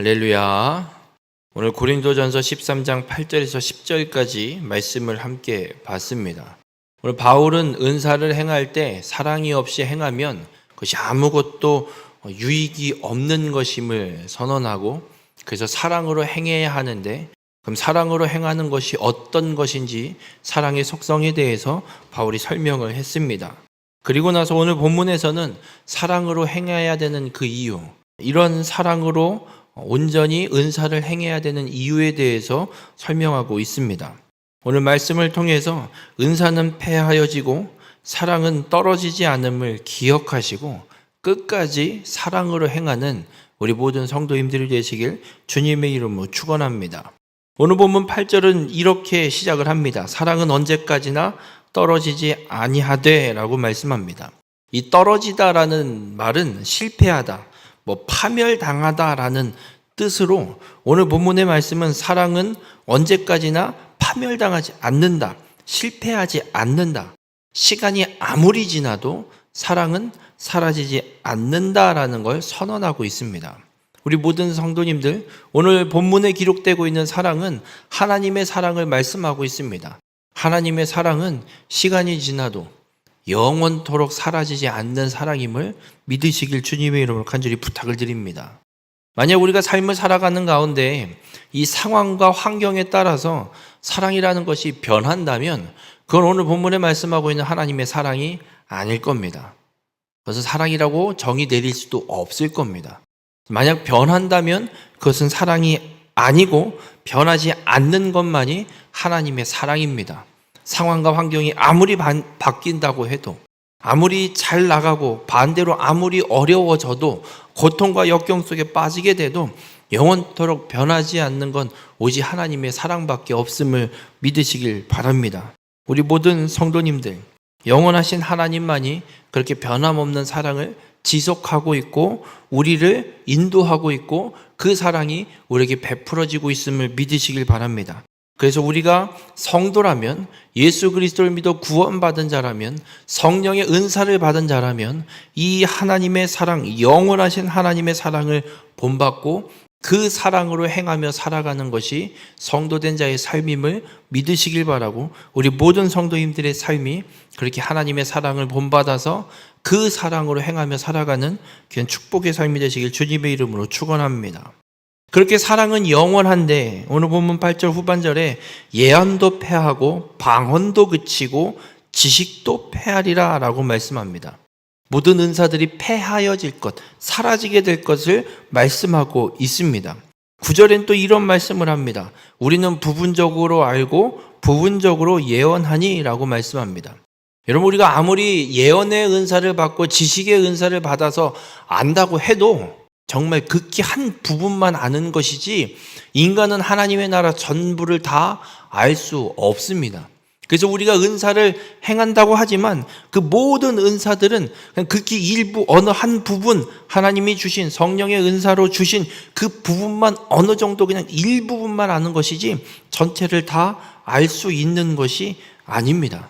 할렐루야. 오늘 고린도전서 13장 8절에서 10절까지 말씀을 함께 봤습니다. 오늘 바울은 은사를 행할 때 사랑이 없이 행하면 그것이 아무것도 유익이 없는 것임을 선언하고, 그래서 사랑으로 행해야 하는데, 그럼 사랑으로 행하는 것이 어떤 것인지 사랑의 속성에 대해서 바울이 설명을 했습니다. 그리고 나서 오늘 본문에서는 사랑으로 행해야 되는 그 이유, 이런 사랑으로 온전히 은사를 행해야 되는 이유에 대해서 설명하고 있습니다. 오늘 말씀을 통해서 은사는 패하여지고 사랑은 떨어지지 않음을 기억하시고 끝까지 사랑으로 행하는 우리 모든 성도님들이 되시길 주님의 이름으로 축원합니다. 오늘 본문 8절은 이렇게 시작을 합니다. 사랑은 언제까지나 떨어지지 아니하되 라고 말씀합니다. 이 떨어지다라는 말은 실패하다, 파멸당하다라는 뜻으로 오늘 본문의 말씀은 사랑은 언제까지나 파멸당하지 않는다, 실패하지 않는다, 시간이 아무리 지나도 사랑은 사라지지 않는다라는 걸 선언하고 있습니다. 우리 모든 성도님들, 오늘 본문에 기록되고 있는 사랑은 하나님의 사랑을 말씀하고 있습니다. 하나님의 사랑은 시간이 지나도 영원토록 사라지지 않는 사랑임을 믿으시길 주님의 이름으로 간절히 부탁을 드립니다. 만약 우리가 삶을 살아가는 가운데 이 상황과 환경에 따라서 사랑이라는 것이 변한다면 그건 오늘 본문에 말씀하고 있는 하나님의 사랑이 아닐 겁니다. 그래서 사랑이라고 정의 내릴 수도 없을 겁니다. 만약 변한다면 그것은 사랑이 아니고 변하지 않는 것만이 하나님의 사랑입니다. 상황과 환경이 아무리 바뀐다고 해도, 아무리 잘 나가고 반대로 아무리 어려워져도, 고통과 역경 속에 빠지게 돼도 영원토록 변하지 않는 건 오직 하나님의 사랑밖에 없음을 믿으시길 바랍니다. 우리 모든 성도님들, 영원하신 하나님만이 그렇게 변함없는 사랑을 지속하고 있고 우리를 인도하고 있고 그 사랑이 우리에게 베풀어지고 있음을 믿으시길 바랍니다. 그래서 우리가 성도라면, 예수 그리스도를 믿어 구원받은 자라면, 성령의 은사를 받은 자라면 이 하나님의 사랑, 영원하신 하나님의 사랑을 본받고 그 사랑으로 행하며 살아가는 것이 성도된 자의 삶임을 믿으시길 바라고, 우리 모든 성도님들의 삶이 그렇게 하나님의 사랑을 본받아서 그 사랑으로 행하며 살아가는 귀한 축복의 삶이 되시길 주님의 이름으로 축원합니다. 그렇게 사랑은 영원한데 오늘 본문 8절 후반절에 예언도 패하고 방언도 그치고 지식도 패하리라 라고 말씀합니다. 모든 은사들이 패하여질 것, 사라지게 될 것을 말씀하고 있습니다. 9절엔 또 이런 말씀을 합니다. 우리는 부분적으로 알고 부분적으로 예언하니 라고 말씀합니다. 여러분, 우리가 아무리 예언의 은사를 받고 지식의 은사를 받아서 안다고 해도 정말 극히 한 부분만 아는 것이지 인간은 하나님의 나라 전부를 다 알 수 없습니다. 그래서 우리가 은사를 행한다고 하지만 그 모든 은사들은 그냥 극히 일부, 어느 한 부분, 하나님이 주신 성령의 은사로 주신 그 부분만 어느 정도 그냥 일부분만 아는 것이지 전체를 다 알 수 있는 것이 아닙니다.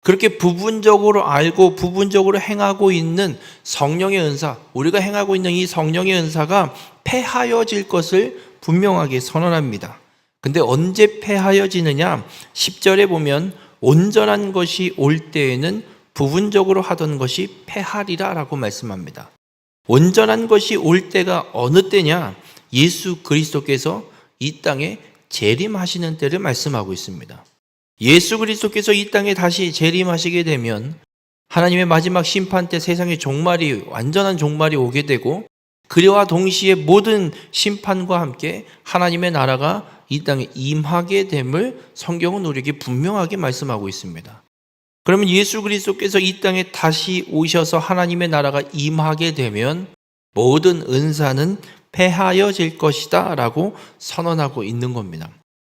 그렇게 부분적으로 알고 부분적으로 행하고 있는 성령의 은사, 우리가 행하고 있는 이 성령의 은사가 패하여질 것을 분명하게 선언합니다. 근데 언제 패하여지느냐? 10절에 보면 온전한 것이 올 때에는 부분적으로 하던 것이 패하리라 라고 말씀합니다. 온전한 것이 올 때가 어느 때냐? 예수 그리스도께서 이 땅에 재림하시는 때를 말씀하고 있습니다. 예수 그리스도께서 이 땅에 다시 재림하시게 되면 하나님의 마지막 심판 때 세상의 종말이, 완전한 종말이 오게 되고 그와 동시에 모든 심판과 함께 하나님의 나라가 이 땅에 임하게 됨을 성경은 우리에게 분명하게 말씀하고 있습니다. 그러면 예수 그리스도께서 이 땅에 다시 오셔서 하나님의 나라가 임하게 되면 모든 은사는 패하여질 것이다 라고 선언하고 있는 겁니다.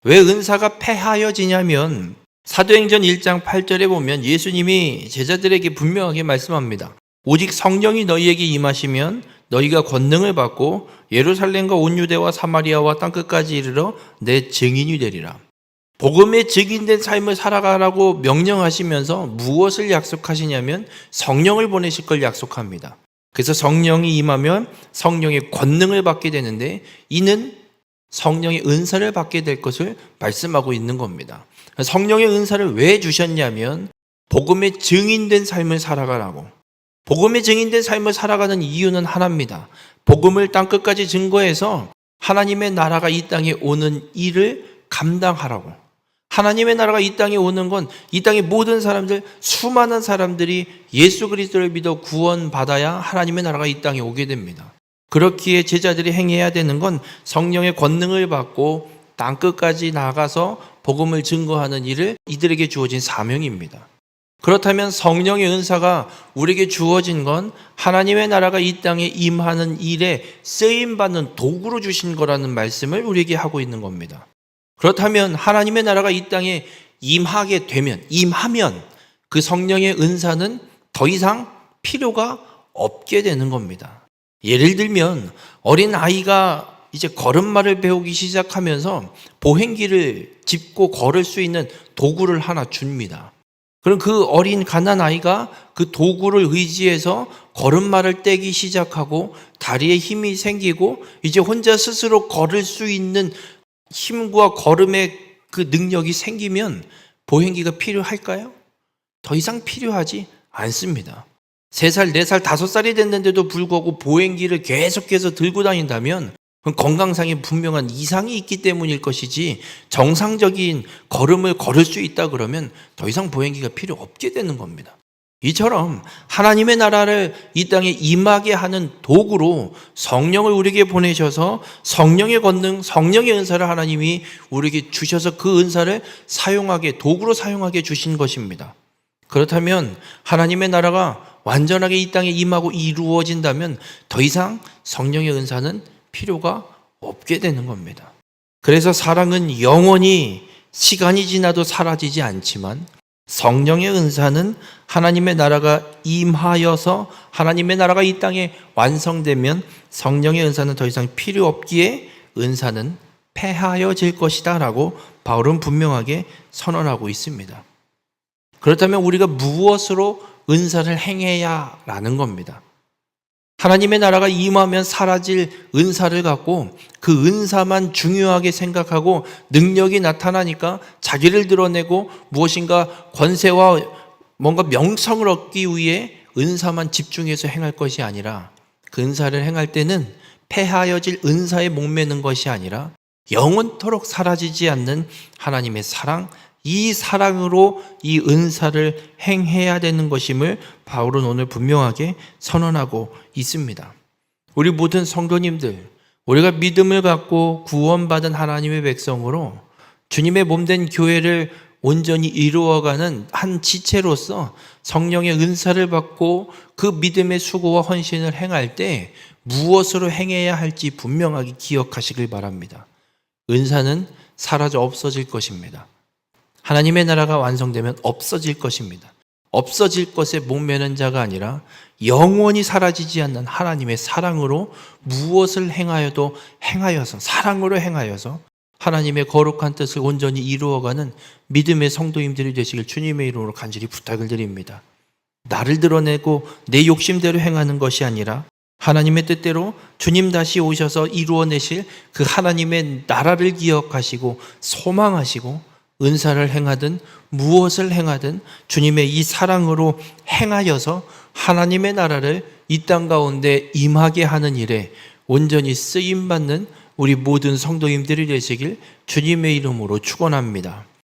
왜 은사가 패하여지냐면 사도행전 1장 8절에 보면 예수님이 제자들에게 분명하게 말씀합니다. 오직 성령이 너희에게 임하시면 너희가 권능을 받고 예루살렘과 온 유대와 사마리아와 땅끝까지 이르러 내 증인이 되리라. 복음의 증인된 삶을 살아가라고 명령하시면서 무엇을 약속하시냐면 성령을 보내실 걸 약속합니다. 그래서 성령이 임하면 성령의 권능을 받게 되는데, 이는 성령의 은사를 받게 될 것을 말씀하고 있는 겁니다. 성령의 은사를 왜 주셨냐면 복음의 증인된 삶을 살아가라고. 복음의 증인된 삶을 살아가는 이유는 하나입니다. 복음을 땅끝까지 증거해서 하나님의 나라가 이 땅에 오는 일을 감당하라고. 하나님의 나라가 이 땅에 오는 건 이 땅의 모든 사람들, 수많은 사람들이 예수 그리스도를 믿어 구원받아야 하나님의 나라가 이 땅에 오게 됩니다. 그렇기에 제자들이 행해야 되는 건 성령의 권능을 받고 땅끝까지 나가서 복음을 증거하는 일을 이들에게 주어진 사명입니다. 그렇다면 성령의 은사가 우리에게 주어진 건 하나님의 나라가 이 땅에 임하는 일에 쓰임받는 도구로 주신 거라는 말씀을 우리에게 하고 있는 겁니다. 그렇다면 하나님의 나라가 이 땅에 임하면 그 성령의 은사는 더 이상 필요가 없게 되는 겁니다. 예를 들면 어린 아이가 이제 걸음마를 배우기 시작하면서 보행기를 짚고 걸을 수 있는 도구를 하나 줍니다. 그럼 그 어린 갓난 아이가 그 도구를 의지해서 걸음마를 떼기 시작하고 다리에 힘이 생기고 이제 혼자 스스로 걸을 수 있는 힘과 걸음의 그 능력이 생기면 보행기가 필요할까요? 더 이상 필요하지 않습니다. 3살, 4살, 5살이 됐는데도 불구하고 보행기를 계속해서 들고 다닌다면 건강상에 분명한 이상이 있기 때문일 것이지, 정상적인 걸음을 걸을 수 있다 그러면 더 이상 보행기가 필요 없게 되는 겁니다. 이처럼 하나님의 나라를 이 땅에 임하게 하는 도구로 성령을 우리에게 보내셔서 성령의 권능, 성령의 은사를 하나님이 우리에게 주셔서 그 은사를 도구로 사용하게 주신 것입니다. 그렇다면 하나님의 나라가 완전하게 이 땅에 임하고 이루어진다면 더 이상 성령의 은사는 필요가 없게 되는 겁니다. 그래서 사랑은 영원히 시간이 지나도 사라지지 않지만 성령의 은사는 하나님의 나라가 임하여서 하나님의 나라가 이 땅에 완성되면 성령의 은사는 더 이상 필요 없기에 은사는 폐하여질 것이다 라고 바울은 분명하게 선언하고 있습니다. 그렇다면 우리가 무엇으로 은사를 행해야 라는 겁니다. 하나님의 나라가 임하면 사라질 은사를 갖고 그 은사만 중요하게 생각하고 능력이 나타나니까 자기를 드러내고 무엇인가 권세와 뭔가 명성을 얻기 위해 은사만 집중해서 행할 것이 아니라, 그 은사를 행할 때는 폐하여질 은사에 목매는 것이 아니라 영원토록 사라지지 않는 하나님의 사랑, 이 사랑으로 이 은사를 행해야 되는 것임을 바울은 오늘 분명하게 선언하고 있습니다. 우리 모든 성도님들, 우리가 믿음을 갖고 구원받은 하나님의 백성으로 주님의 몸된 교회를 온전히 이루어가는 한 지체로서 성령의 은사를 받고 그 믿음의 수고와 헌신을 행할 때 무엇으로 행해야 할지 분명하게 기억하시길 바랍니다. 은사는 사라져 없어질 것입니다. 하나님의 나라가 완성되면 없어질 것입니다. 없어질 것에 목매는 자가 아니라 영원히 사라지지 않는 하나님의 사랑으로 무엇을 행하여도 사랑으로 행하여서 하나님의 거룩한 뜻을 온전히 이루어가는 믿음의 성도님들이 되시길 주님의 이름으로 간절히 부탁을 드립니다. 나를 드러내고 내 욕심대로 행하는 것이 아니라 하나님의 뜻대로 주님 다시 오셔서 이루어내실 그 하나님의 나라를 기억하시고 소망하시고 은사를 행하든 무엇을 행하든 주님의 이 사랑으로 행하여서 하나님의 나라를 이 땅 가운데 임하게 하는 일에 온전히 쓰임받는 우리 모든 성도님들이 되시길 주님의 이름으로 축원합니다.